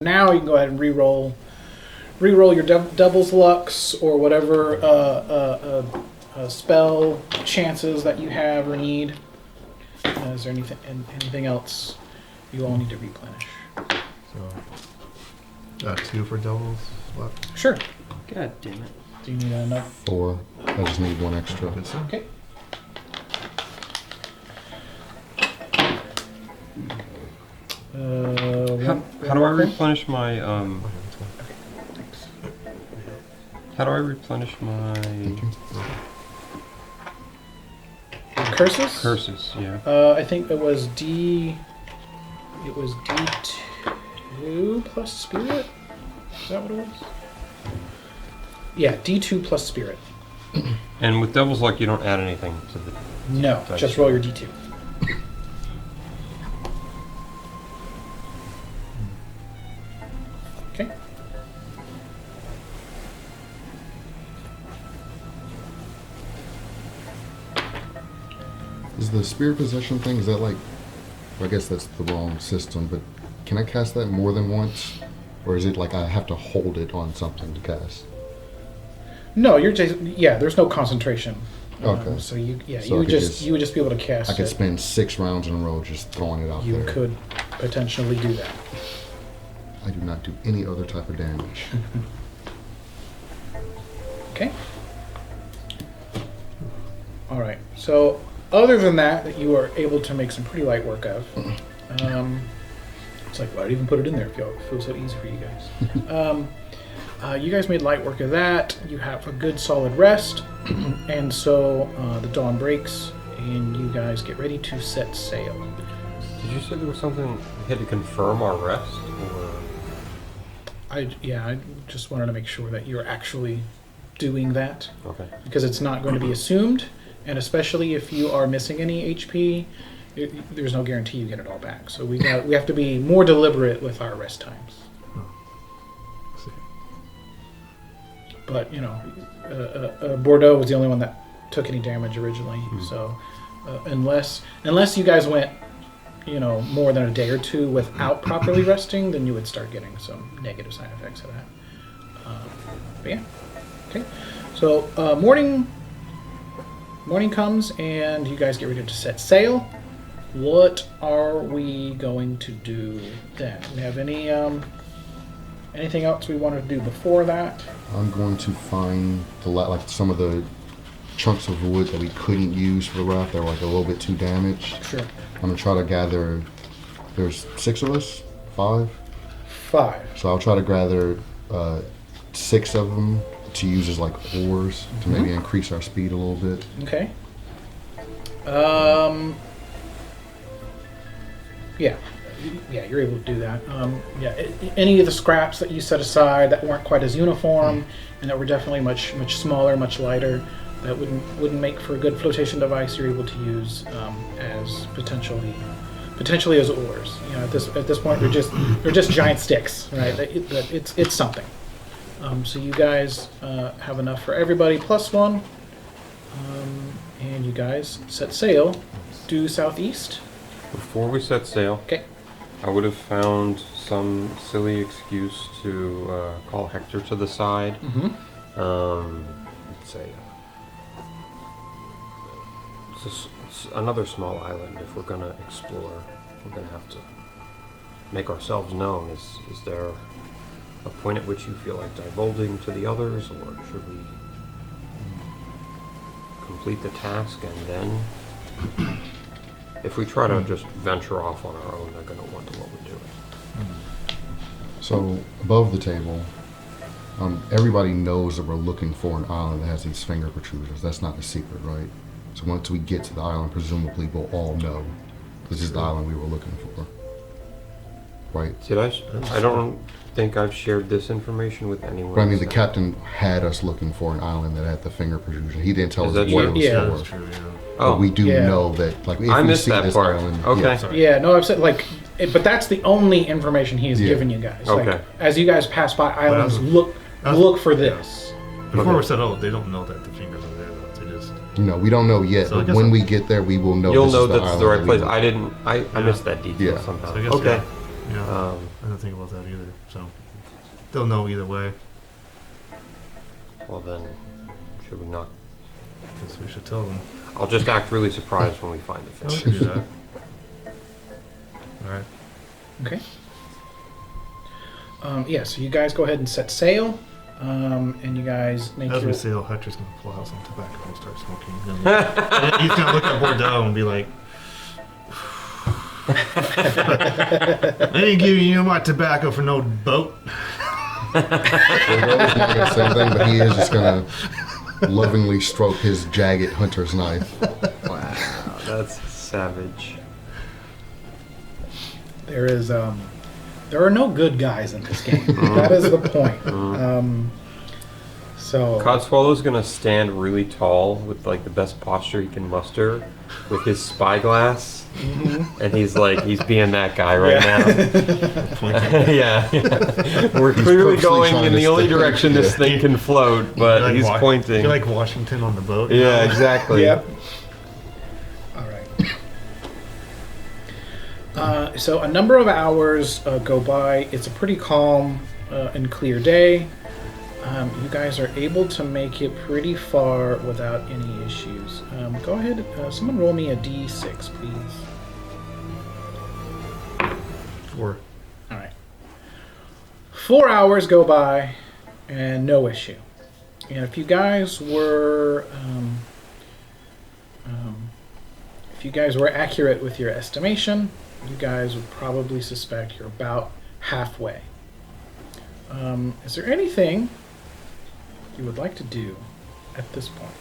Now you can go ahead and re-roll your devil's lucks or whatever spell chances that you have or need. Is there anything else you all need to replenish? So, 2 for devil's luck. Sure. God damn it. Do you need enough? 4. I just need 1 extra. Okay. How do I replenish my Thanks. How do I replenish my Curses? curses? Yeah. I think it was D2 plus spirit? Is that what it was? Yeah, D2 plus spirit. And with Devil's Luck, you don't add anything to the. No, dice. just roll your D2. Okay. Is the spirit possession thing, is that like, I guess that's the wrong system, but can I cast that more than once? Or is it like I have to hold it on something to cast? No, you're just there's no concentration. Okay. So you So would just be able to cast I could it. spend 6 rounds in a row just throwing it out You there. could potentially do that. I do not do any other type of damage. Okay. All right. So other than that you are able to make some pretty light work of. It's like, why did I even put it in there if it feels so easy for you guys? You guys made light work of that. You have a good solid rest. And so the dawn breaks and you guys get ready to set sail. Did you say there was something we had to confirm our rest? Or? I just wanted to make sure that you're actually doing that. Okay. Because it's not going to be assumed. And especially if you are missing any HP, there's no guarantee you get it all back. So we have to be more deliberate with our rest times. But Bordeaux was the only one that took any damage originally. So unless you guys went, more than a day or two without properly resting, then you would start getting some negative side effects of that. But yeah, okay. So morning comes and you guys get ready to set sail. What are we going to do then? Do we have anything else we wanted to do before that? I'm going to find some of the chunks of wood that we couldn't use for the raft that were like a little bit too damaged. Sure. I'm going to try to gather, there's 6 of us? 5? 5. So I'll try to gather 6 of them to use as like oars to maybe increase our speed a little bit. Okay. Yeah, you're able to do that. Any of the scraps that you set aside that weren't quite as uniform and that were definitely much smaller, much lighter, that wouldn't make for a good flotation device, you're able to use as potentially as oars. At this point they're just giant sticks, right? It's something. So you guys have enough for everybody plus 1, and you guys set sail due southeast. Before we set sail, Okay. I would have found some silly excuse to call Hector to the side. Let's say it's another small island. If we're gonna explore, we're gonna have to make ourselves known. Is there a point at which you feel like divulging to the others, or should we complete the task and then? If we try to just venture off on our own, they're going to wonder what we're doing. So above the table, everybody knows that we're looking for an island that has these finger protruders. That's not a secret, right? So once we get to the island, presumably we'll all know this is the island we were looking for. Right? Did I don't think I've shared this information with anyone. But I mean, the else. captain had us looking for an island that had the finger protrusion. He didn't tell Is us that what true? it was Yeah. for. That's true, yeah. But we do Yeah. know that, if I we missed see that this part. island, Okay. Sorry. Yeah, no, I've said but that's the only information he's given you guys. Okay. Like, as you guys pass by islands, that's- look for this. Before Okay. we said, they don't know that the fingers are there, though. They just... we don't know yet. So I but guess when I- we get there, we will know. You'll this know is the that's the island right that we place. look I for. missed that detail Yeah. somehow. So I guess, Okay. Yeah, I don't think about that either. So they'll know either way. Well then, should we not? Guess we should tell them. I'll just act really surprised when we find the Oh, we fish. can do that. All right. Okay. Yeah, so you guys go ahead and set sail, and you guys make As your... we sail, Hector's gonna pull out some tobacco and start smoking. He's gonna look at Bordeaux and be like, "I didn't give you my tobacco for no boat." Bordeaux's not gonna say anything, but he is just gonna lovingly stroke his jagged hunter's knife. Wow, that's savage. There is, there are no good guys in this game. That is the point. So... Codswallow's gonna stand really tall with like the best posture he can muster with his spyglass, and he's being that guy right now. Yeah, we're clearly purposely going trying in to the only stay- direction this thing can float, but he's pointing. You're like Washington on the boat. Yeah, exactly. Yep. All right. So a number of hours go by. It's a pretty calm and clear day. You guys are able to make it pretty far without any issues. Go ahead. Someone roll me a d6, please. 4. All right. 4 hours go by and no issue. And if you guys were... if you guys were accurate with your estimation, you guys would probably suspect you're about halfway. Is there anything you would like to do at this point?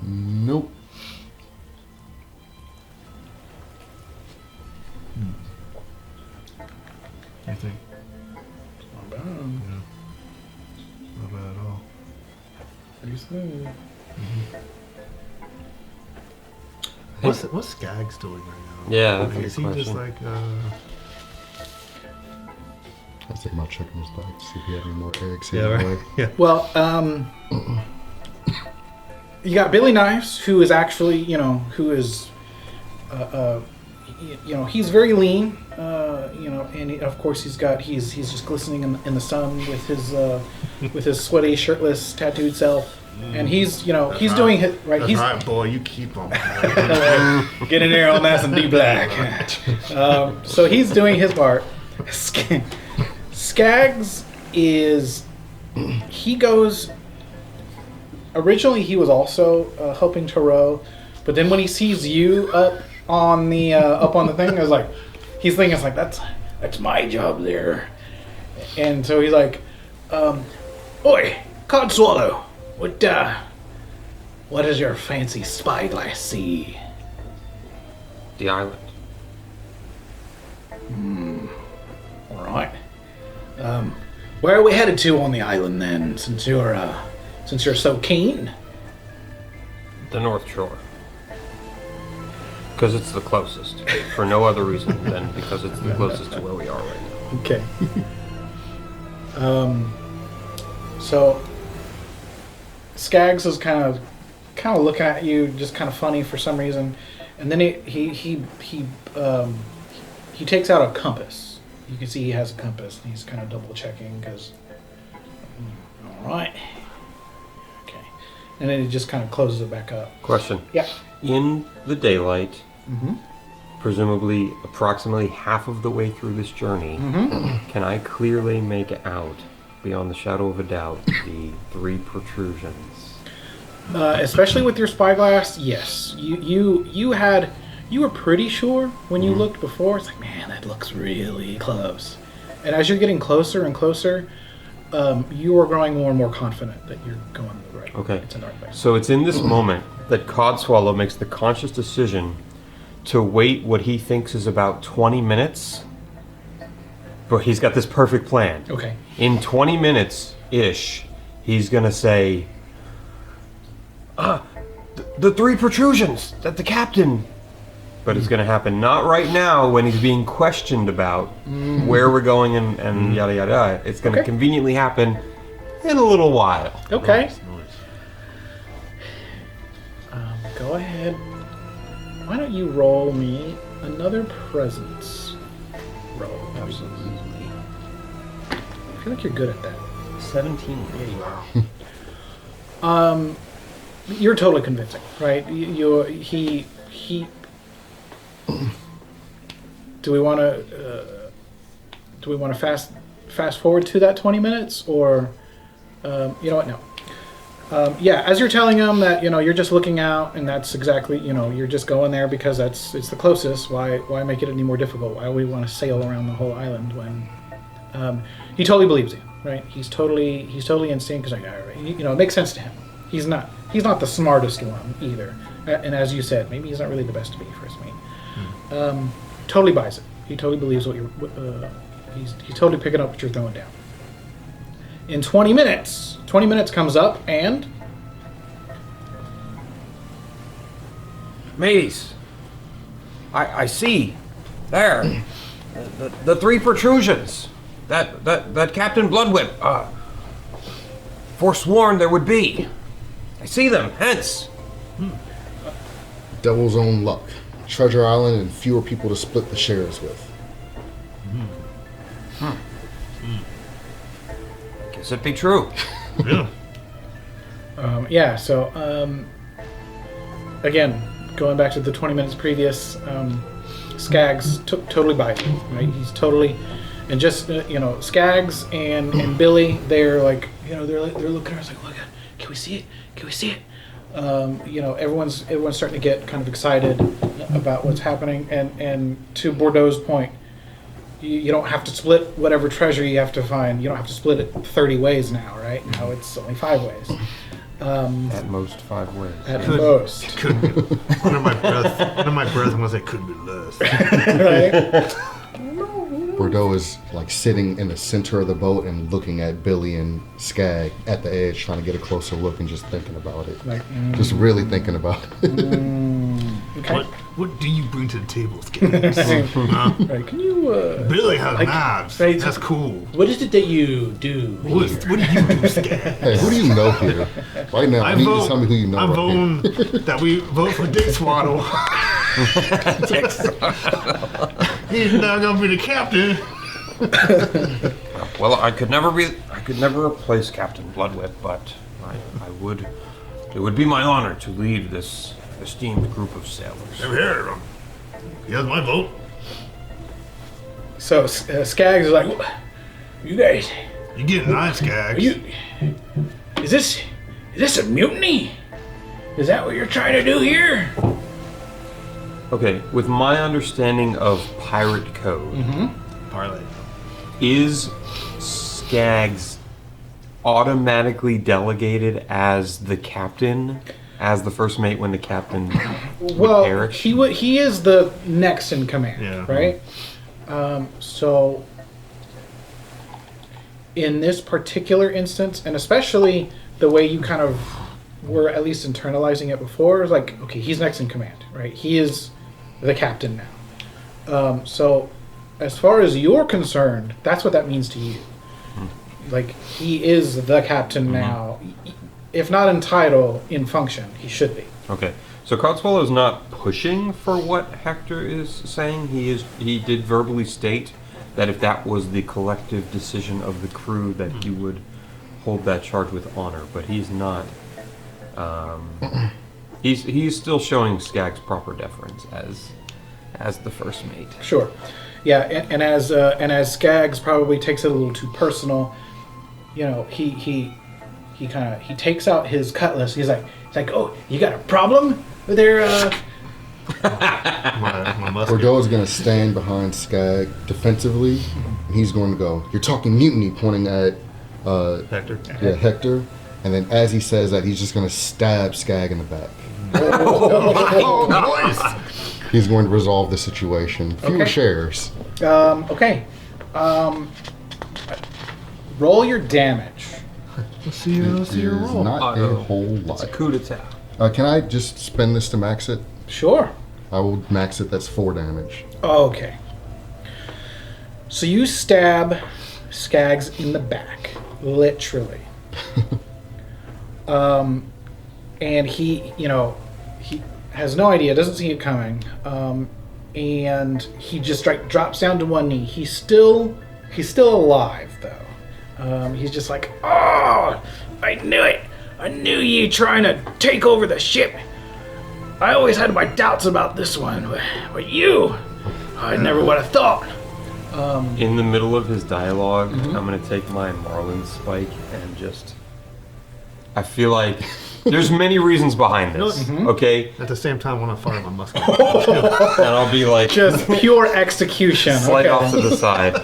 Nope. I think. Not bad. Yeah. Not bad at all. Pretty smooth. What's Skaggs doing right now? Yeah, that's a Is good he just question. like I was thinking about checking his bag to see if he had any more eggs. yeah, Anyway. right. Yeah. Well, you got Billy Knives, who is actually, who is, he's very lean, and of course he's just glistening in the sun with his sweaty, shirtless, tattooed self, and he's right. doing it right. That's He's right, boy. You keep him. get in there on that and be black. So he's doing his part. Skaggs he goes. Originally, he was also helping to row, but then when he sees you up on the thing, he's thinking it's like that's my job there, and so he's like, "Oi, Codswallow, what does your fancy spyglass see?" The island. All right. Where are we headed to on the island then? Since you're so keen. The North Shore. Because it's the closest. For no other reason than because it's the closest to where we are right now. Okay. So Skaggs is kind of looking at you, just kind of funny for some reason, and then he takes out a compass. You can see he has a compass, and he's kind of double checking because. All right. Okay. And then he just kind of closes it back up. Question. Yeah. In the daylight, Mm-hmm. presumably approximately half of the way through this journey, can I clearly make out, beyond the shadow of a doubt, the 3 protrusions? Especially with your spyglass, yes. You were pretty sure when you looked before. It's like, man, that looks really close. And as you're getting closer and closer, you are growing more and more confident that you're going the right. Okay. It's in the right place. So it's in this moment that Codswallow makes the conscious decision to wait what he thinks is about 20 minutes. But he's got this perfect plan. Okay. In 20 minutes-ish, he's going to say, the 3 protrusions that the captain... But it's going to happen not right now when he's being questioned about where we're going and yada yada. It's going to Okay. conveniently happen in a little while. Okay. Nice. Go ahead. Why don't you roll me another presence roll? Absolutely. I feel like you're good at that. 17. Yeah, you are. You're totally convincing, right? He. Do we want to fast forward to that 20 minutes, or you know what? No. Yeah, as you're telling him that you're just looking out, and that's exactly you're just going there because it's the closest. Why make it any more difficult? Why would we want to sail around the whole island when he totally believes you, right? He's totally in sync. He's like, all right, it makes sense to him. He's not the smartest one either, and as you said, maybe he's not really the best to be first mate. Totally buys it. He totally believes what you're. He's totally picking up what you're throwing down. In 20 minutes comes up, and Mateys, I see there the three protrusions that Captain Bloodwhip forsworn there would be. I see them. Hence, Devil's own luck. Treasure Island and fewer people to split the shares with. guess it be true. Yeah. So again, going back to the 20 minutes previous, Skaggs totally buys it, right? He's totally, and just Skaggs and Billy, they're like, they're looking at us like, look, can we see it? Can we see it? Everyone's starting to get kind of excited about what's happening, and to Bordeaux's point, you don't have to split whatever treasure you have to find. You don't have to split it 30 ways now, right? Now it's only 5 ways. At most 5 ways. At most. Could be. Under my breath, I'm gonna say could be less. Right? Bordeaux is like sitting in the center of the boat and looking at Billy and Skag at the edge, trying to get a closer look and just thinking about it. Like, Just really thinking about it. okay. What do you bring to the table, Skaggs? Right, can you... Billy has knives. right, That's cool. What is it that you do What here? do you do, Skaggs? Hey, who do you know here? Right now, I need you to tell me who you know. I'm right here. voting that we vote for Dick Swaddle. He's now gonna be the captain. Well, I could never replace Captain Bloodwhip, but it would be my honor to lead this esteemed group of sailors. Never heard of him. He has my vote. So Skaggs is like, you guys, You get knives, Skaggs. is this a mutiny? Is that what you're trying to do here? Okay, with my understanding of pirate code, Parlay. is Skaggs automatically delegated as the captain, as the first mate when the captain would perish? He is the next in command, Yeah. right? So in this particular instance, and especially the way you kind of were at least internalizing it before, is like, okay, he's next in command, right? He is the captain now. So as far as you're concerned, that's what that means to you. Like, he is the captain now. If not in title, in function, he should be. Okay, so Codswallow is not pushing for what Hector is saying. He did verbally state that if that was the collective decision of the crew, that he would hold that charge with honor. But he's not. He's still showing Skaggs proper deference as the first mate. Sure. Yeah, and as Skaggs probably takes it a little too personal, he takes out his cutlass. He's like, oh, you got a problem there? My musket. Bordeaux is going to stand behind Skag defensively. And he's going to go, "You're talking mutiny," pointing at Hector. Hector. And then as he says that, he's just going to stab Skag in the back. Oh, nice. He's going to resolve the situation. Fewer Okay. shares. Okay. Roll your damage. Let's see your Is roll. not a whole It's a lot. coup d'etat. Can I just spend this to max it? Sure. I will max it. That's 4 damage. Okay. So you stab Skaggs in the back, literally. And he, he has no idea, doesn't see it coming, and he just drops down to one knee. He's still alive though. He's just like, oh, I knew it. I knew you trying to take over the ship. I always had my doubts about this one, but you, I never would have thought. In the middle of his dialogue, I'm going to take my Marlin spike and just... I feel like there's many reasons behind this, okay? At the same time, I want to fire my musket. And I'll be like... Just pure execution. Slide Okay. off to the side.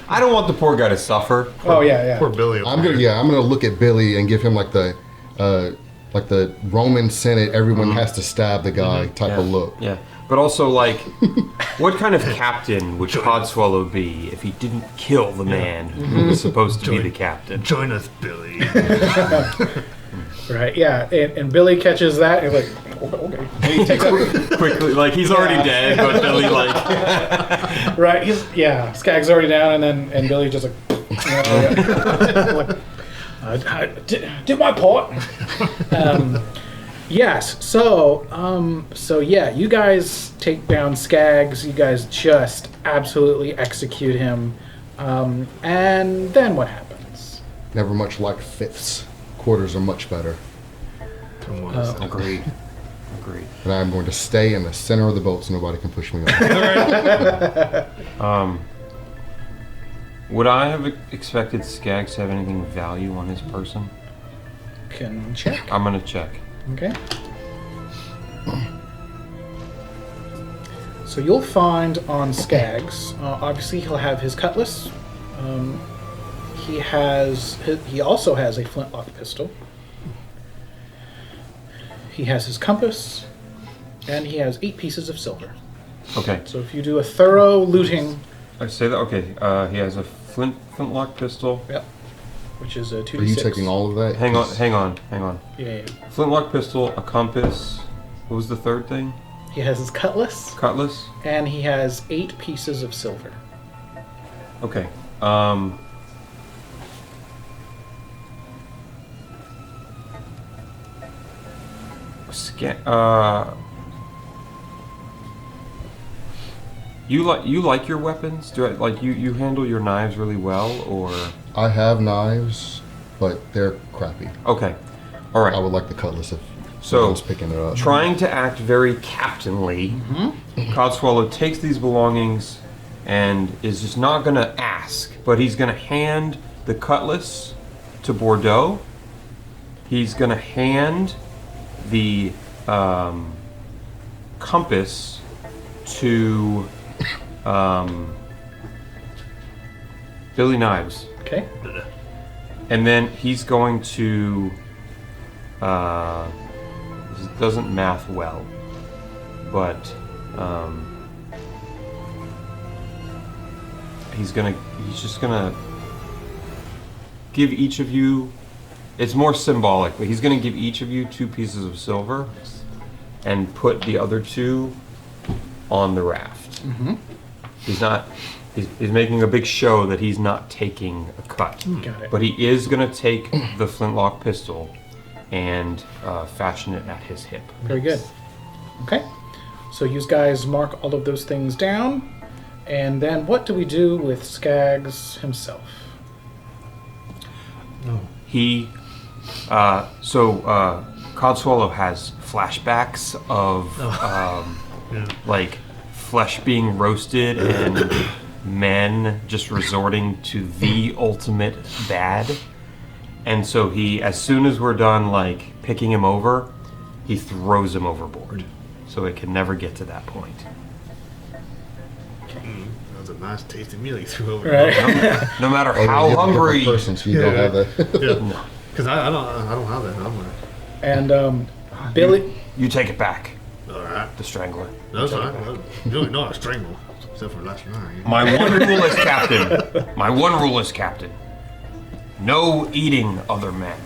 I don't want the poor guy to suffer. Oh yeah. Poor Billy. I'm gonna look at Billy and give him like the Roman Senate. Everyone has to stab the guy type of look. Yeah. But also, like, what kind of captain would Codswallow be if he didn't kill the man who was supposed to be the captain? Join us, Billy. Right. Yeah. And Billy catches that. And like, okay. And he takes it Quickly, like, he's already dead, but Billy, like... right. Skag's already down, and Billy just like, like I did my part. Yes. So yeah, you guys take down Skaggs. You guys just absolutely execute him. And then what happens? Never much like fifths. Quarters are much better. Agreed. And I'm going to stay in the center of the boat so nobody can push me off. Would I have expected Skaggs to have anything of value on his person? Can check. I'm gonna check. Okay. So you'll find on Skaggs, obviously he'll have his cutlass. He also has a flintlock pistol. He has his compass, and he has 8 pieces of silver. Okay. So if you do a thorough looting, I say that. Okay. He has a flintlock pistol. yep, which is a 2d6. Are you taking all of that? Hang on. Yeah. Flintlock pistol, a compass. What was the third thing? He has his cutlass, Cutlass. and he has 8 pieces of silver. Okay. You like your weapons? Do you handle your knives really well, or? I have knives, but they're crappy. Okay. All right. I would like the cutlass if So, someone's picking it up. Trying to act very captainly, Codswallow takes these belongings and is just not going to ask, but he's going to hand the cutlass to Bordeaux. He's going to hand the compass to Billy Knives. Okay. And then he's going to... this doesn't math well, but he's just gonna give each of you, it's more symbolic, but he's gonna give each of you 2 pieces of silver and put the other 2 on the raft. He's making a big show that he's not taking a cut. Got it. But he is gonna take the flintlock pistol and fashion it at his hip. Very good. Okay. So you guys mark all of those things down. And then what do we do with Skaggs himself? He, Codswallow has flashbacks of, like, flesh being roasted and men just resorting to the ultimate bad. And so he, as soon as we're done, like, picking him over, he throws him overboard. So it can never get to that point. That was a nice tasty meal you threw over. Right. No matter Oh, how you're a different hungry... person, so you don't have that. Yeah. Because I don't have that. I'm like, And Billy... You take it back, alright. the strangler. That's all right. Well, you really know I strangle. Except for last night. My one rule is captain. No eating other men.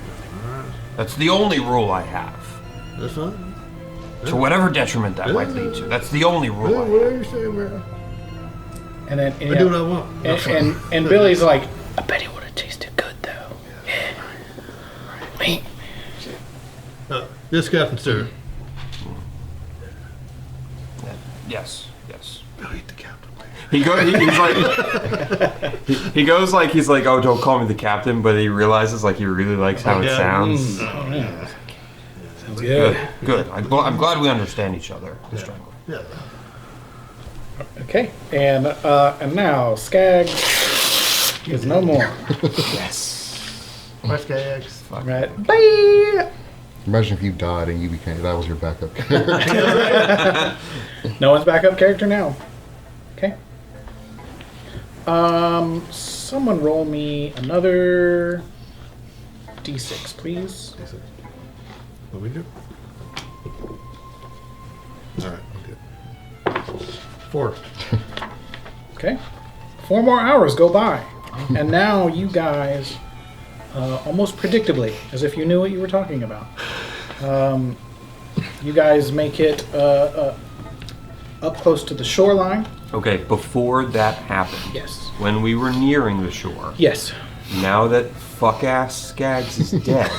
That's the only rule I have. That's fine. To whatever detriment that might lead to. That's the only rule I have. Whatever you say, man. And then... I do what I want. And Billy's like, I bet it would have tasted good, though. Yeah. Yes, Captain, sir. Yes. Meet the captain. He's like, he's like, oh, don't call me the captain, but he realizes like he really likes how it sounds. Yeah. Sounds Good. good. I'm glad we understand each other. Yeah. Okay, and now Skag is no more. Yes. West Gags. Fuck. Right. Bye. Imagine if you died and you became that was your backup character. No one's backup character now. Okay. Someone roll me another d6, please. What we do? All right, I'm good. 4. Okay. 4 more hours go by, and now you guys, almost predictably, as if you knew what you were talking about, you guys make it up close to the shoreline. Okay, before that happened, Yes. when we were nearing the shore, Yes. now that fuck-ass Skaggs is dead,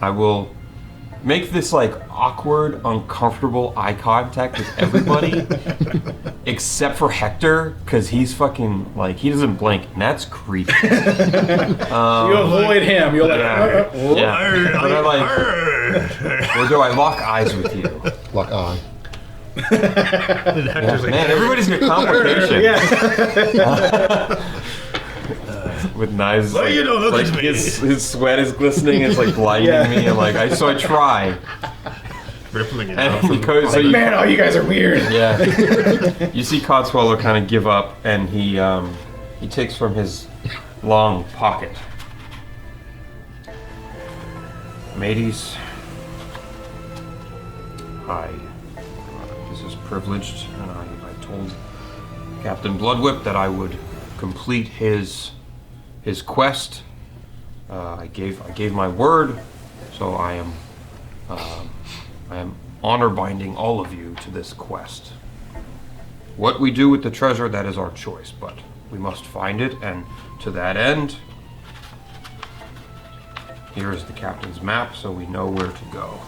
I will make this like awkward, uncomfortable eye contact with everybody except for Hector, because he's fucking like he doesn't blink, and that's creepy. You avoid him. You're like, Yeah. But I like, or do I lock eyes with you? Like I. Hector's like, Man, everybody's got complications. yeah. With knives, Why you don't look like at me? his sweat is glistening. It's like blinding Yeah. me. I'm like, so I try. rippling it And off. he goes, so you, Man, oh, you guys are weird. yeah. You see Codswallow kind of give up, and he takes from his long pocket. Mateys, this is privileged, and I told Captain Bloodwhip that I would complete his quest. I gave my word, so I am honor binding all of you to this quest. What we do with the treasure, that is our choice, but we must find it, and to that end, here is the captain's map, so we know where to go.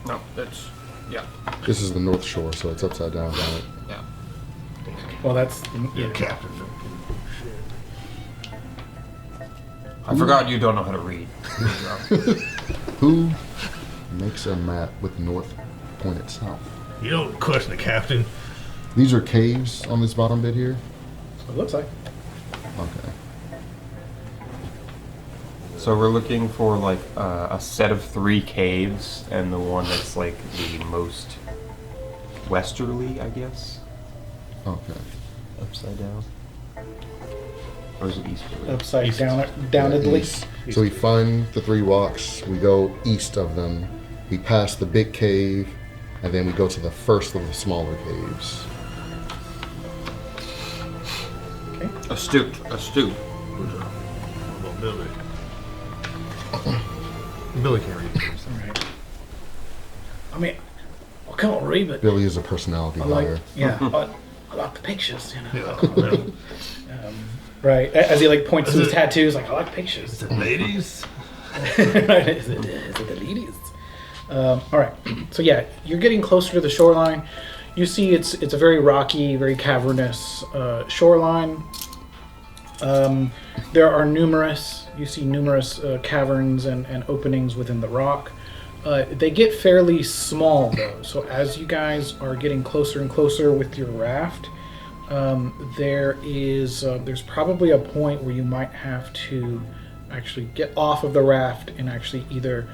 No, that's, yeah, This is the North Shore, so it's upside down, right? yeah. Well, that's Yeah, Captain. I forgot you don't know how to read. Who makes a map with north pointed south? You don't question the captain. These are caves on this bottom bit here? what it looks like. Okay. So we're looking for like a set of 3 caves, and the one that's like the most westerly, I guess. Okay. Upside down. Or is it easterly? Upside East. downedly. East. So we find the 3 rocks, we go east of them, we pass the big cave, and then we go to the first of the smaller caves. Okay. Astute. Well, Billy. Billy can't read names. All right. I mean, I can't read, but Billy is a personality I like, liar. yeah, I like the pictures, you know. Yeah. Right, as he like points to his tattoos, like I like pictures. Is it ladies? Right, is it the ladies? All right, so yeah, you're getting closer to the shoreline. You see, it's a very rocky, very cavernous shoreline. There are numerous caverns and openings within the rock. They get fairly small though, so as you guys are getting closer and closer with your raft, there's probably a point where you might have to actually get off of the raft and actually either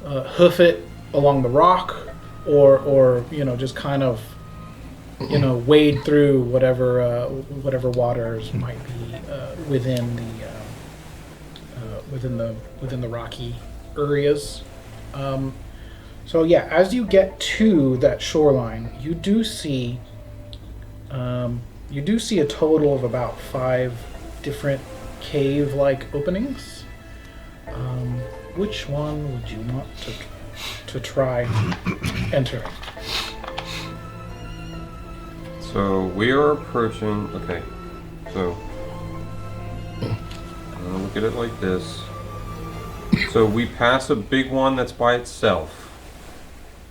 hoof it along the rock or just kind of wade through whatever waters might be within the rocky areas. So yeah, as you get to that shoreline, you do see a total of about 5 different cave-like openings. Which one would you want to try entering? So we are approaching. Okay, so I'm gonna look at it like this. So we pass a big one that's by itself,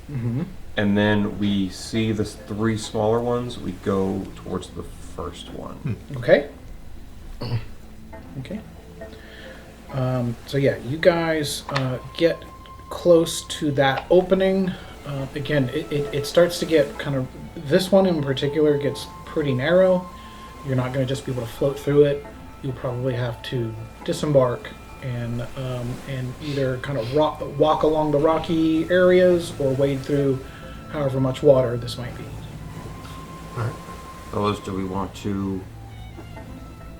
and then we see the 3 smaller ones. We go towards the first one. Okay. Okay. So yeah, you guys get close to that opening. Again, it starts to get kind of. This one in particular gets pretty narrow. You're not going to just be able to float through it. You'll probably have to disembark and either kind of walk along the rocky areas or wade through however much water this might be. All right. Fellas, do we want to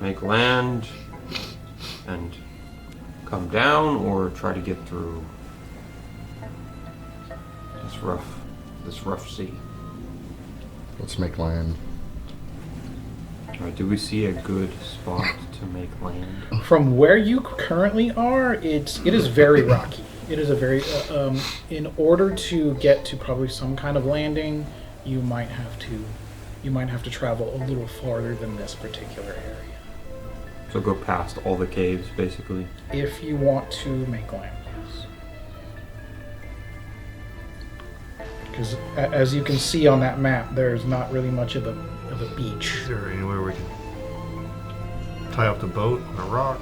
make land and come down, or try to get through this rough sea? Let's make land. All right, do we see a good spot to make land? From where you currently are, it is very rocky. It is a very in order to get to probably some kind of landing, you might have to travel a little farther than this particular area So go past all the caves, basically. if you want to make land. Because as you can see on that map, there's not really much of a beach. Is there anywhere we can tie up the boat on a rock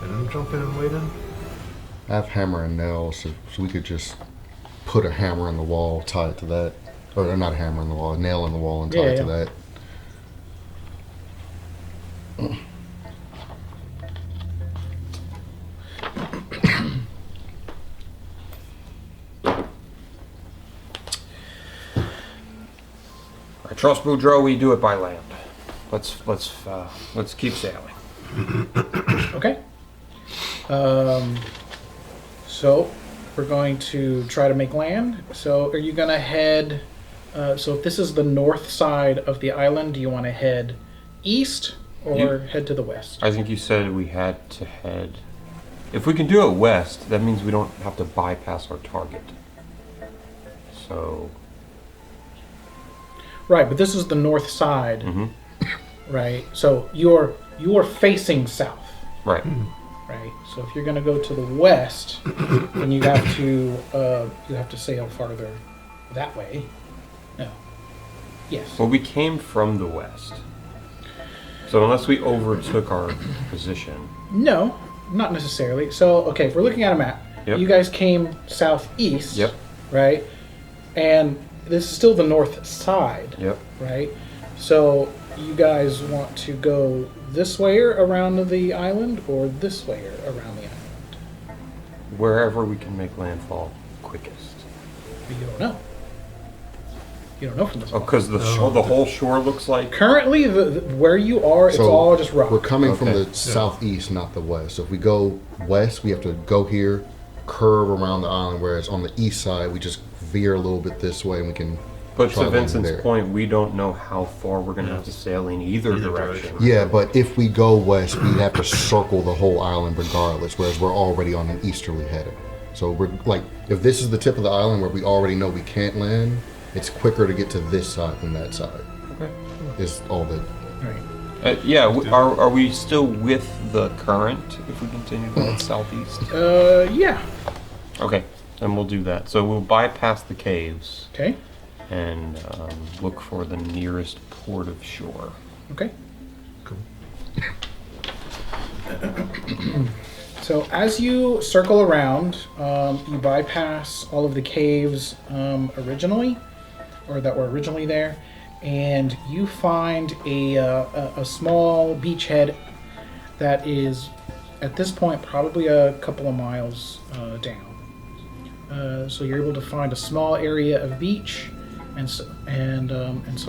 and then jump in and wade in? I have hammer and nail, so we could just put a hammer in the wall, tie it to that. Or not a hammer in the wall, a nail in the wall and tie it to that. I trust Boudreaux, we do it by land. Let's keep sailing. Okay. So we're going to try to make land. So are you going to head... so if this is the north side of the island, do you want to head east or head to the west? I think you said we had to head... If we can do it west, that means we don't have to bypass our target. So... Right, but this is the north side, right? So you're facing south, Right. right? So if you're going to go to the west, then you have to sail farther that way. No. Yes. Well, we came from the west. So unless we overtook our position... No, not necessarily. So, okay, if we're looking at a map, you guys came southeast, right? And this is still the north side, right? So you guys want to go this way around the island or this way around the island? Wherever we can make landfall quickest. But you don't know. You don't know from this Oh, point. because the whole shore looks like... Currently, where you are, it's all just rock. We're coming from the southeast, not the west. So if we go west, we have to go here, curve around the island, whereas on the east side, we just veer a little bit this way and we can... But try to to land Vincent's there. point, we don't know how far we're going to have to sail in either direction. Yeah, but if we go west, we have to circle the whole island regardless, whereas we're already on an easterly heading. So we're like, if this is the tip of the island where we already know we can't land, it's quicker to get to this side than that side. Okay. Is all that. Right. Are we still with the current if we continue to head southeast? Yeah. Okay, then we'll do that. So we'll bypass the caves Okay. and look for the nearest port of shore. Okay. Cool. So as you circle around, you bypass all of the caves originally, or that were originally there, and you find a small beachhead that is, at this point, probably a couple of miles down. So you're able to find a small area of beach, and so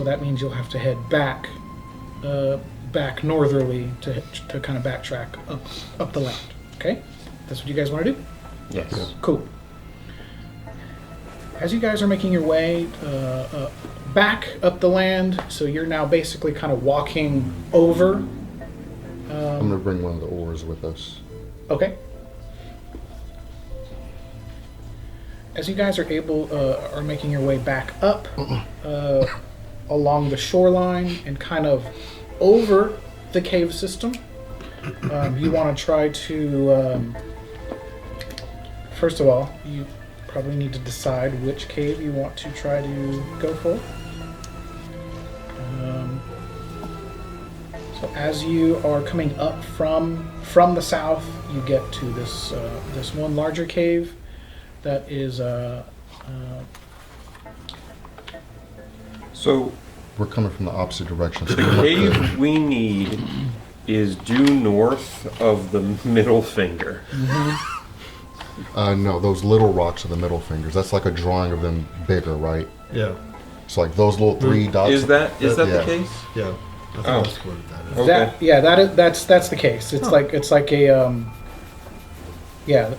that means you'll have to head back northerly to kind of backtrack up the land. Okay, that's what you guys want to do? Yes. Yeah. Cool. As you guys are making your way back up the land, so you're now basically kind of walking over. I'm going to bring one of the oars with us. Okay. As you guys are making your way back up, along the shoreline and kind of over the cave system. You want to try to, first of all, you probably need to decide which cave you want to try to go for. So as you are coming up from the south, you get to this this one larger cave that is So We're coming from the opposite direction. So the cave we need is due north of the middle finger. no, those little rocks are the middle fingers. That's like a drawing of them bigger, right? Yeah. So like those little 3 dots. Is that yeah. the case? Yeah. I think Oh. that's what that is. Okay. that's the case. It's like a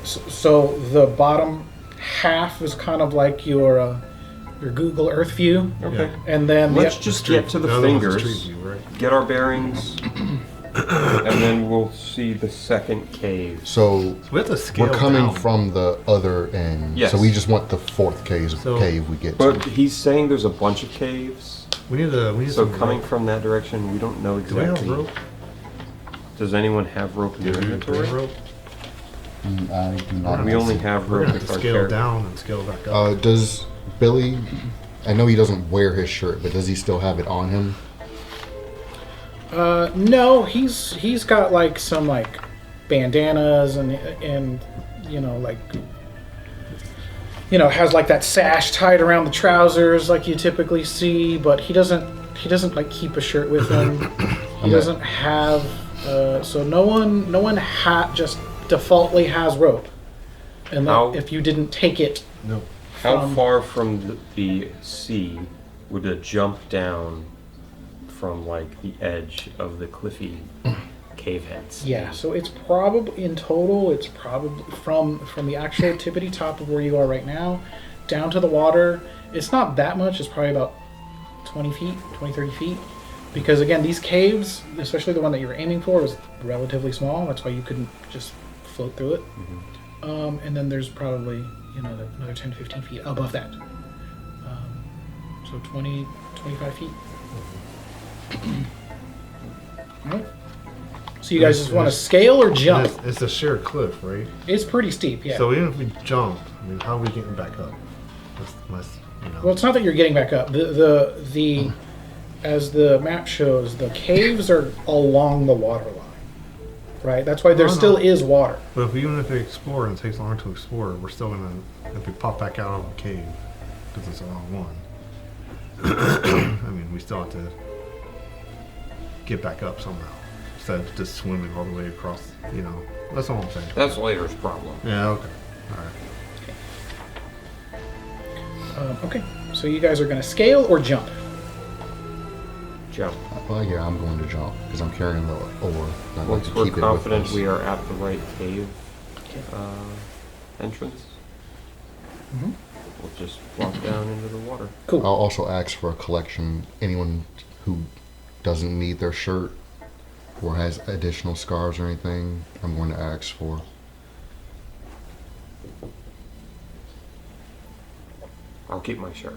So the bottom half is kind of like your Google Earth view, Okay. and then Let's just get to the other one's fingers, Street View, right? get our bearings, and then we'll see the second cave. So We have to scale we're coming down. from the other end. Yes. So we just want the 4th cave So- we get But to. he's saying there's a bunch of caves. We need So some coming rope. from that direction, we don't know Do we have exactly. rope? Does anyone have rope in Do their we have inventory? rope? I do not. We only have We're rope gonna have if to our scale character. down and scale back up. Does Billy? I know he doesn't wear his shirt, but does he still have it on him? no, he's got like some like bandanas and has like that sash tied around the trousers like you typically see, but he doesn't like keep a shirt with him. He doesn't have so no one just defaultly has rope, and How- if you didn't take it. No. How from- far from the sea would a jump down from like the edge of the cliffy cave heads? Yeah, so it's probably in total. It's probably from the actual tippity top of where you are right now down to the water. It's not that much. It's probably about 20 feet, 30 feet. Because again, these caves, especially the one that you were aiming for, was relatively small. That's why you couldn't just float through it. And then there's probably another 10 to 15 feet above that. So 20, 25 feet. All right. So you guys just want to scale or jump? It's a sheer cliff, right? It's pretty steep, yeah. So even if we jump, I mean, how are we getting back up? That's Well, it's not that you're getting back up. The as the map shows, the caves are along the water line, right? That's why there No, no. still is water. But even if we explore and it takes longer to explore, we're still gonna, if we pop back out of the cave, because it's the wrong one. I mean, we still have to get back up somehow instead of just swimming all the way across. That's all I'm saying. That's later's problem. Yeah. Okay. All right. Okay, so you guys are going to scale or jump? Jump. Well, yeah, I'm going to jump because I'm carrying the oar. I'd like Once to we're keep it with confident us. we are at the right cave entrance, we'll just walk down into the water. Cool. I'll also ask for a collection. Anyone who doesn't need their shirt or has additional scars or anything, I'm going to ask for. I'll keep my shirt.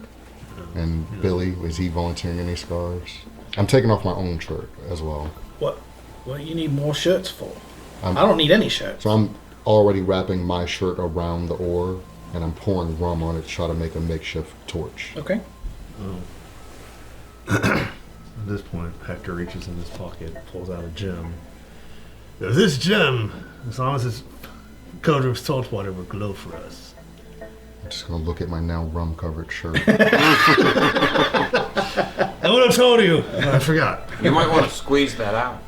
And Billy, is he volunteering any scars? I'm taking off my own shirt as well. What do you need more shirts for? I'm- I don't need any shirts. So I'm already wrapping my shirt around the oar, and I'm pouring rum on it to try to make a makeshift torch. Okay. At this point, Hector reaches in his pocket, pulls out a gem. This gem, as long as it's covered with salt water, will glow for us. I'm just going to look at my now rum-covered shirt. I would have told you, but I forgot. You might want to squeeze that out.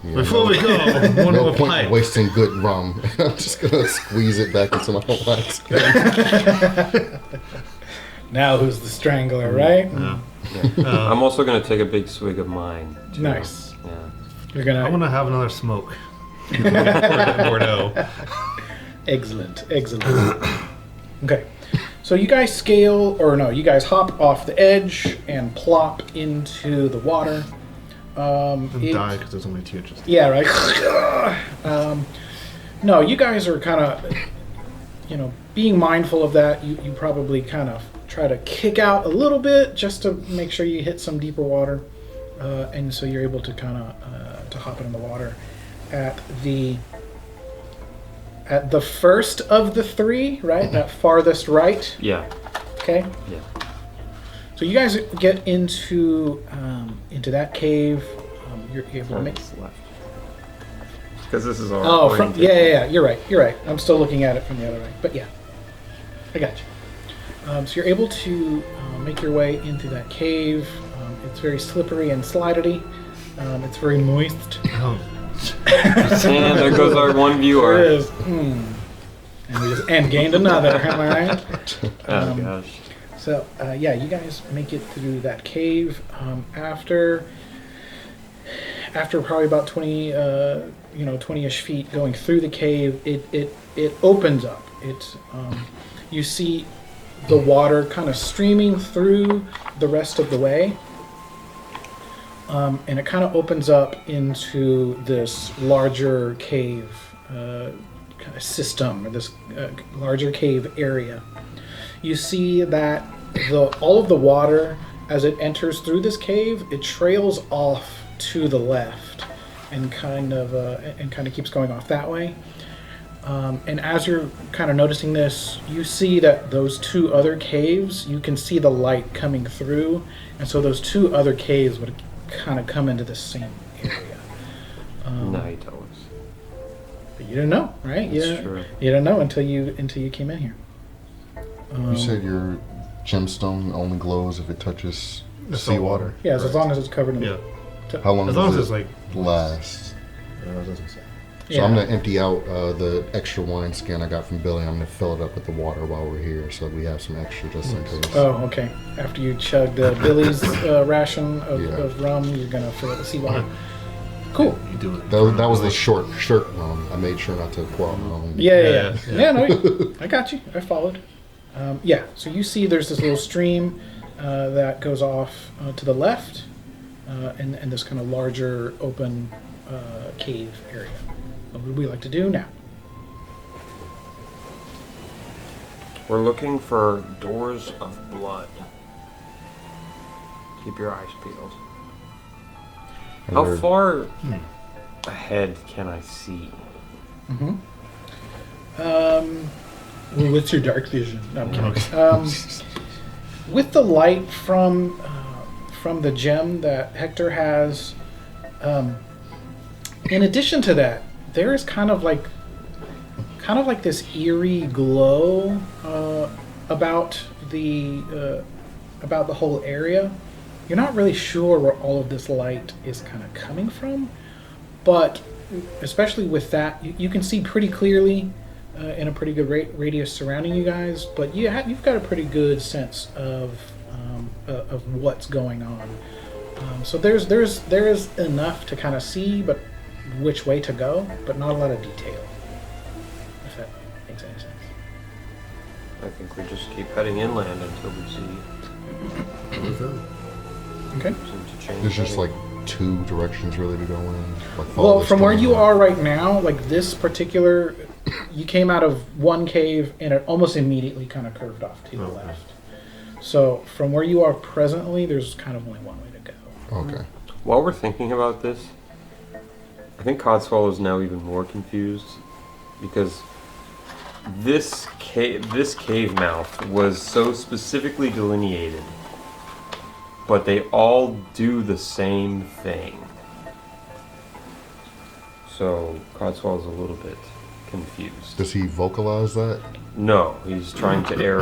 Yeah, Before we go, one no more point pipe. in wasting good rum. I'm just going to squeeze it back into my wax. Now who's the strangler, right? Yeah. I'm also going to take a big swig of mine. too. Nice. Yeah. You're I gonna want to have another smoke. Bordeaux. excellent. Okay. So you guys you guys hop off the edge and plop into the water. And die because there's only 2 inches. Yeah, right. No, you guys are kind of, being mindful of that. You probably kind of try to kick out a little bit just to make sure you hit some deeper water, and so you're able to kind of to hop in the water at the first of the three, right? That farthest right. Yeah. Okay. Yeah. So you guys get into that cave. You're able to make. left. Because this is our. Oh, orientation. yeah. You're right. I'm still looking at it from the other way, but yeah, I got you. So you're able to make your way into that cave. It's very slippery and slidety. It's very moist. Oh, And there goes our one viewer. There it is. And we just gained another. Am I right? Oh gosh. So yeah, you guys make it through that cave. After probably about 20-ish feet going through the cave, it opens up. You see the water kind of streaming through the rest of the way, and it kind of opens up into this larger cave kind of system, or this larger cave area. You see that all of the water, as it enters through this cave, it trails off to the left and kind of keeps going off that way. And as you're kind of noticing this, you see that those two other caves, you can see the light coming through, and so those two other caves would kind of come into the same area. Now you tell us. But you didn't know, right? That's true. You didn't know until you came in here. You said your gemstone only glows if it touches The seawater. Yeah, as long as it's covered in. yeah. How long As long as does it's it like last? it doesn't say. So I'm gonna empty out the extra wine skin I got from Billy. I'm gonna fill it up with the water while we're here, so we have some extra just in case. Oh, okay. After you chugged Billy's ration of, Yeah. of rum, you're gonna fill it with seawater. Cool. You do it. That was the short rum. I made sure not to pour out my own. Yeah. No, I got you. I followed. Yeah. So you see, there's this little stream that goes off to the left, and this kind of larger open cave area. What would we like to do now? We're looking for doors of blood. Keep your eyes peeled. How far ahead can I see? Well, what's your dark vision? No, I'm kidding. With the light from the gem that Hector has, in addition to that, there is kind of like this eerie glow about the whole area. You're not really sure where all of this light is kind of coming from, but especially with that, you can see pretty clearly in a pretty good radius surrounding you guys. But you've got a pretty good sense of what's going on. So there is enough to kind of see, but which way to go, but not a lot of detail. If that makes any sense. I think we just keep heading inland until we see Okay. seem to change. There's just heading. like two directions really to go in. Like follow Well, this from where tunnel. you are right now, like this particular, you came out of one cave and it almost immediately kind of curved off to the Okay. left. So from where you are presently, there's kind of only one way to go. Okay. While we're thinking about this, I think Codswallow is now even more confused because this cave mouth was so specifically delineated, but they all do the same thing. So Codswallow's a little bit confused. Does he vocalize that? No, he's trying to air,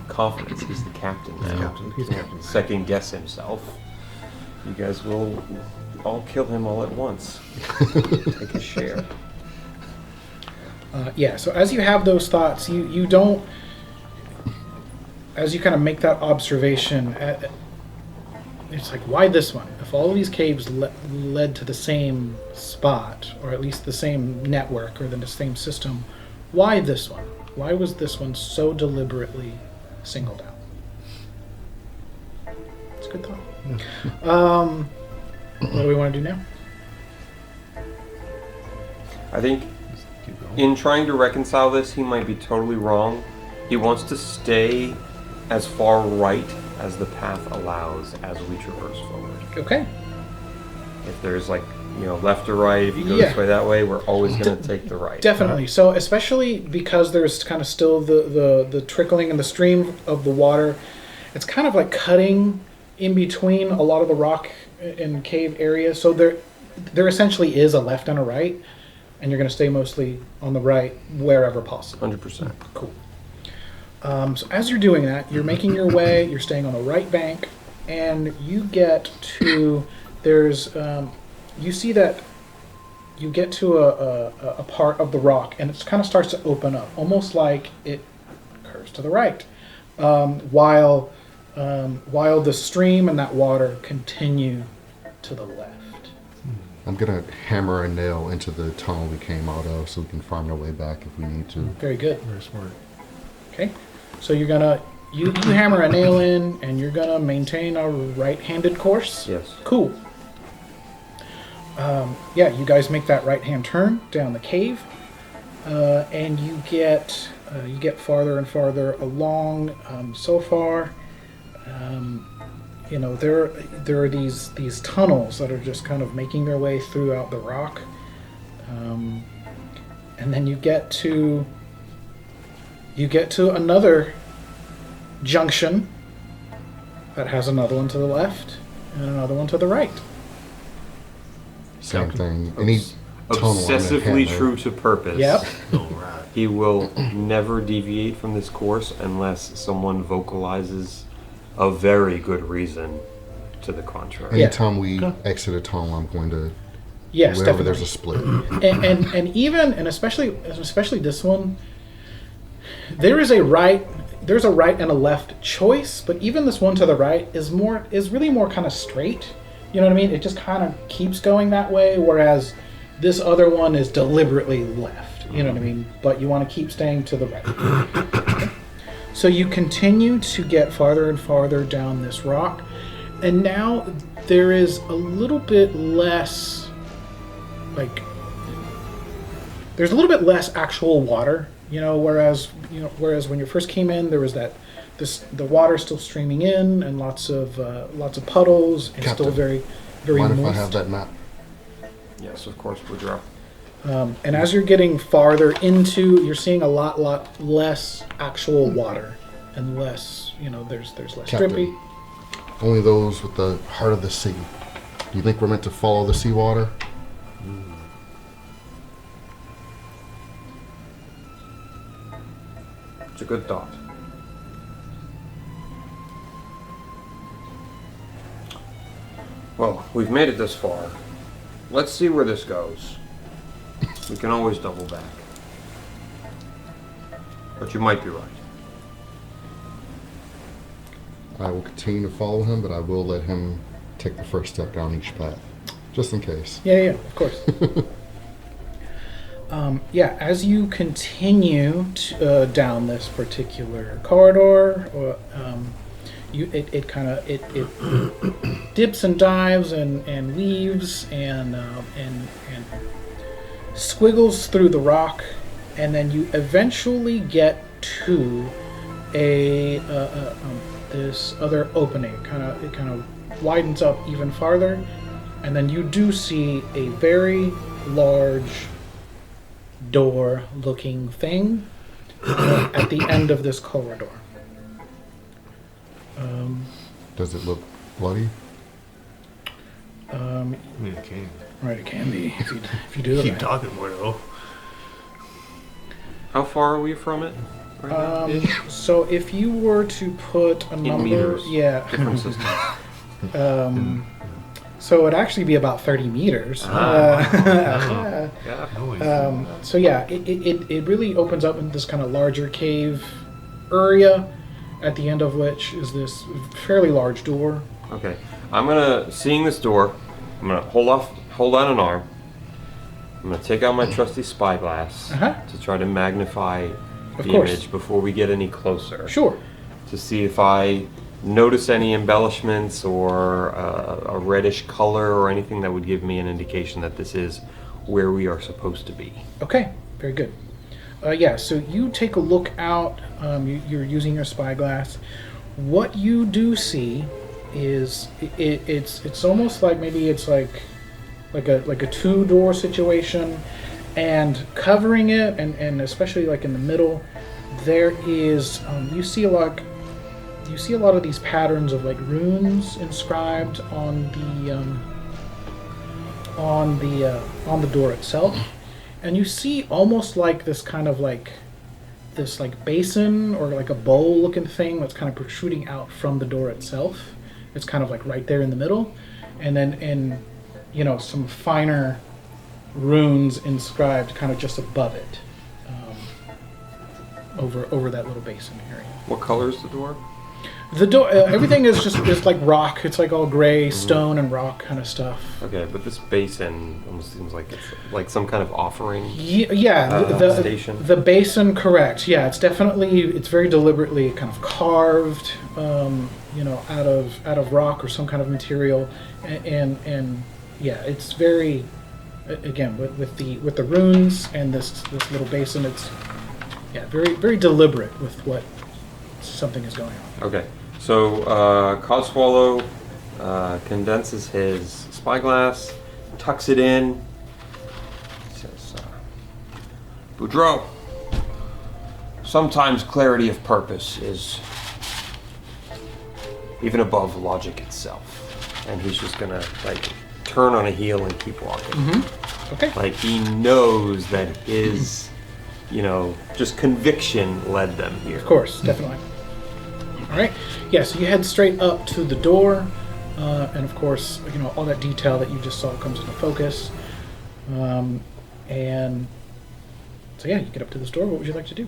confidence. He's the captain now. He's captain. Second guess himself. You guys will all kill him all at once. Take a share. Yeah, so as you have those thoughts, you don't, as you kind of make that observation, it's like, why this one? If all of these caves led to the same spot, or at least the same network, or the same system, why this one? Why was this one so deliberately singled out? It's a good thought. What do we want to do now? I think Keep going. in trying to reconcile this, he might be totally wrong. He wants to stay as far right as the path allows as we traverse forward. Okay. If there's like, left or right, if you go Yeah. this way, that way, we're always going to take the right. Definitely. So especially because there's kind of still the trickling and the stream of the water, it's kind of like cutting in between a lot of the rock and cave areas. So there essentially is a left and a right, and you're going to stay mostly on the right wherever possible. 100%. Cool. So as you're doing that, you're making your way, you're staying on the right bank, and you get to, you see that you get to a part of the rock, and it kind of starts to open up, almost like it curves to the right, while the stream and that water continue to the left. I'm gonna hammer a nail into the tunnel we came out of so we can find our way back if we need to. Very good. Very smart. Okay, so you're gonna you hammer a nail in, and you're gonna maintain a right-handed course. Yes. Cool. Yeah, you guys make that right-hand turn down the cave, and you get farther and farther along. So far, there are these tunnels that are just kind of making their way throughout the rock, and then you get to another junction that has another one to the left and another one to the right. Same thing. Any tunnel I'm gonna Obsessively hammer. true to purpose. Yep. All right. He will never deviate from this course unless someone vocalizes a very good reason to the contrary. Anytime we exit a tunnel, I'm going to Yes, wherever definitely. there's a split. and especially this one, there's a right and a left choice, but even this one to the right is really more kind of straight. You know what I mean? It just kind of keeps going that way, whereas this other one is deliberately left. You know what I mean? But you want to keep staying to the right. Okay. So you continue to get farther and farther down this rock, and now there is a little bit less there's a little bit less actual water, whereas when you first came in, there was the water still streaming in and lots of puddles and Captain, still very, very Mind if I moist. have that map? Yes, of course, Boudreaux. And as you're getting farther into, you're seeing a lot less actual water and less, there's less Captain. drippy. Only those with the heart of the sea. Do you think we're meant to follow the seawater? It's a good thought. Well, we've made it this far. Let's see where this goes. We can always double back. But you might be right. I will continue to follow him, but I will let him take the first step down each path, just in case. Yeah, of course. As you continue down this particular corridor, it dips and dives and weaves and squiggles through the rock, and then you eventually get to this other opening. It kind of widens up even farther, and then you do see a very large door-looking thing at the end of this corridor. Does it look bloody? I mean, it can. Right, it can be if you do Keep that. talking, Bordeaux. How far are we from it? Right now? Ish? So if you were to put a number, meters. yeah. Different systems. So it'd actually be about 30 meters. Yeah. Noise. So yeah, it really opens up in this kind of larger cave area, at the end of which is this fairly large door. Okay. Seeing this door, I'm gonna hold on an arm. I'm gonna take out my trusty spyglass to try to magnify Of the course. image before we get any closer. Sure. To see if I notice any embellishments or a reddish color or anything that would give me an indication that this is where we are supposed to be. Okay, very good. So you take a look out. You're using your spyglass. what you do see is it's almost like maybe it's like a two-door situation, and covering it, and especially like in the middle, there is you see a lot of these patterns of like runes inscribed on the door itself, and you see almost like this kind of like this like basin or like a bowl looking thing that's kind of protruding out from the door itself. It's kind of like right there in the middle, and then some finer runes inscribed kind of just above it, over that little basin area. What color is the door? The door, everything is just like rock. It's like all gray stone and rock kind of stuff. Okay, but this basin almost seems like it's like some kind of offering. Station. The basin, correct? Yeah, it's very deliberately kind of carved, out of rock or some kind of material, and yeah, it's very, again, with the runes and this little basin. It's very very deliberate with what something is going on. Okay, so Codswallow condenses his spyglass, tucks it in. He says, "Boudreaux, sometimes clarity of purpose is even above logic itself." And he's just gonna like turn on a heel and keep walking. Mm-hmm. Okay. Like he knows that his, just conviction led them here. Of course, definitely. All right. Yeah, so you head straight up to the door, and of course, all that detail that you just saw comes into focus. And so yeah, you get up to this door. What would you like to do?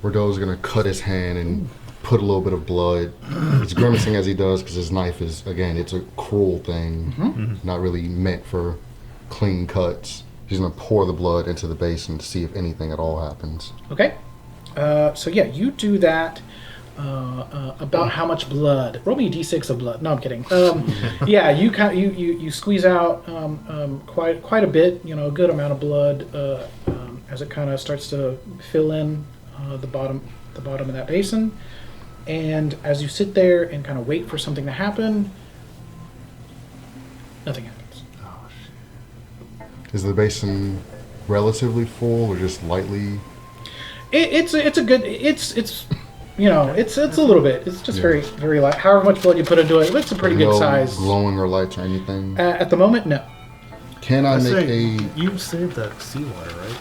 Bordeaux's gonna cut his hand and put a little bit of blood. He's grimacing as he does because his knife is, again, it's a cruel thing, not really meant for clean cuts. He's gonna pour the blood into the basin to see if anything at all happens. Okay. So yeah, you do that. About how much blood? Roll me a d6 of blood. No, I'm kidding. Yeah, you squeeze out quite a bit. A good amount of blood as it kind of starts to fill in the bottom of that basin. And as you sit there and kind of wait for something to happen, nothing happens. Oh, shit. Is the basin relatively full or just lightly? It's a little bit. It's just very very light. However much blood you put into it, it's a pretty good size. Glowing or lights or anything? At the moment, no. Can I make You saved that seawater, right?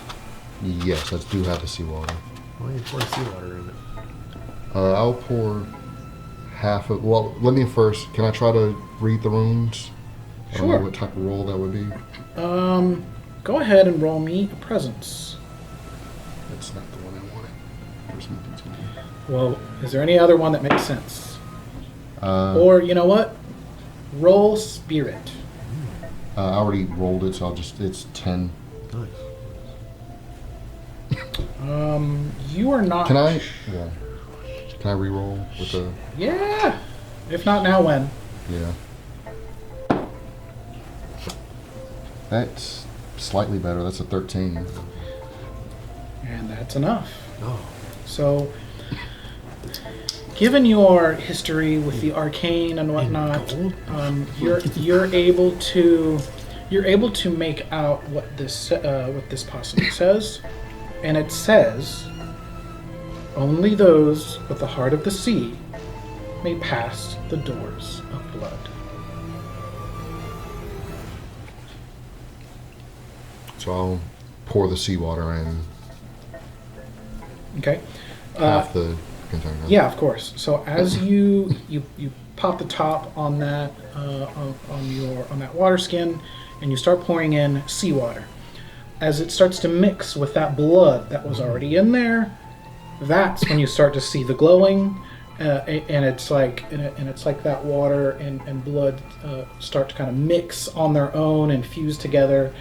Yes, I do have the seawater. Why don't you pour seawater in it? I'll pour half of. Well, let me first. Can I try to read the runes? I don't know what type of roll that would be. Go ahead and roll me a presence. That's not the one I wanted. Where's my D20? Well, is there any other one that makes sense? Or you know what? Roll spirit. I already rolled it, so it's 10. Nice. You are not. Can I? Yeah. Can I re-roll with the? Yeah. If not now, when? Yeah. That's slightly better. That's a 13. And that's enough. Oh. So, given your history with the arcane and whatnot, you're able to make out what this possibly says, and it says, "Only those with the heart of the sea may pass the doors of blood." So I'll pour the seawater in. Okay. Half the container. Yeah, of course. So as you pop the top on that on that water skin, and you start pouring in seawater. As it starts to mix with that blood that was already in there, that's when you start to see the glowing, and it's like that water and blood start to kind of mix on their own and fuse together,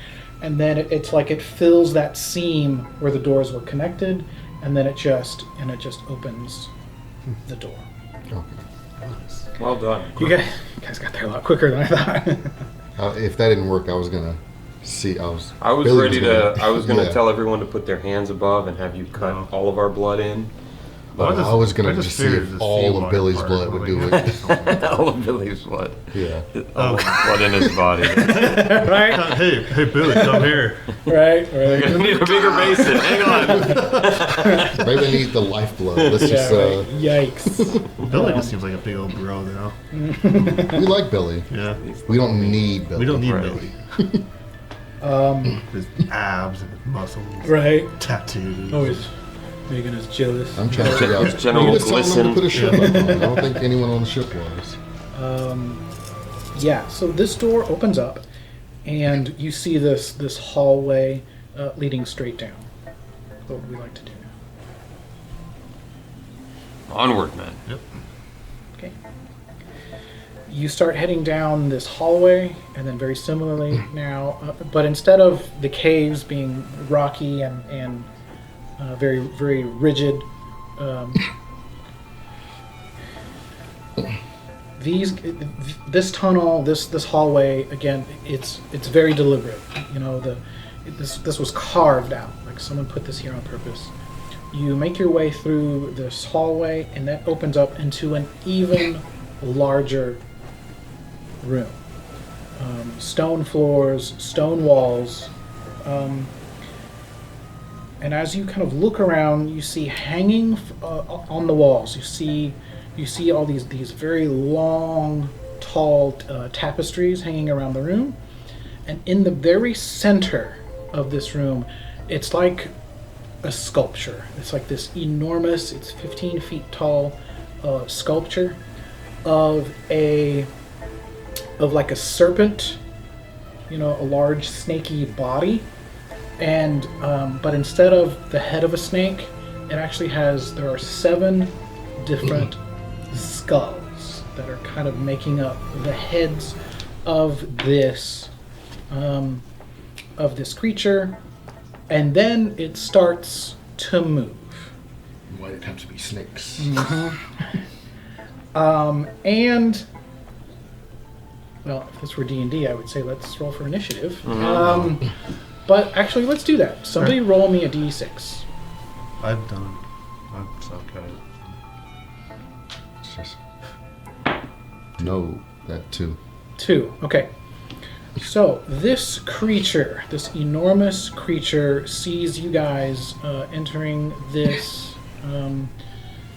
and then it's like it fills that seam where the doors were connected, and then it just opens the door. Okay. Nice. Well done. You guys got there a lot quicker than I thought. If that didn't work, I was gonna see. I was Billy ready I was gonna yeah. tell everyone to put their hands above and have you cut all of our blood in. But I was gonna I just see figured if the all seawater of Billy's part blood would like, do yeah, it. something like that. All of Billy's blood. Yeah. All of the blood in his body. Right, Hey, Billy, come here. right. I need a bigger basin. Hang on. Maybe they need the lifeblood. Let's Yeah, just. right. Yikes. Billy just seems like a big old bro now. We like Billy. Yeah. We don't need Billy. We don't need Right. Billy. His abs and his muscles. Right. Tattoos. Always making us jealous. I'm trying to figure out. His general He was telling them to glisten. put a ship up on. I don't think anyone on the ship was. Yeah, so this door opens up, and you see this hallway leading straight down. What would we like to do now? Onward, man. Yep. Okay. You start heading down this hallway, and then very similarly now, but instead of the caves being rocky and very, very rigid, this tunnel, this hallway, again, it's very deliberate. You know, this was carved out, like someone put this here on purpose. You make your way through this hallway, and that opens up into an even larger room. Stone floors, stone walls, and as you kind of look around, you see hanging on the walls. You see all these very long, tall tapestries hanging around the room, and in the very center of this room, it's like a sculpture. It's like this enormous, it's 15 feet tall sculpture of like a serpent, you know, a large snaky body, and but instead of the head of a snake, it actually there are 7 different skulls that are kind of making up the heads of this creature, and then it starts to move. Why did it have to be snakes? And well, if this were D&D, I would say let's roll for initiative. But actually, let's do that. Somebody roll me a D6. I've done. I'm so good. It's just. No, that too. 2. Okay. So this creature, this enormous creature, sees you guys entering this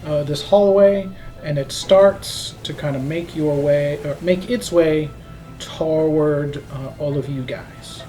this hallway, and it starts to kind of make its way toward all of you guys.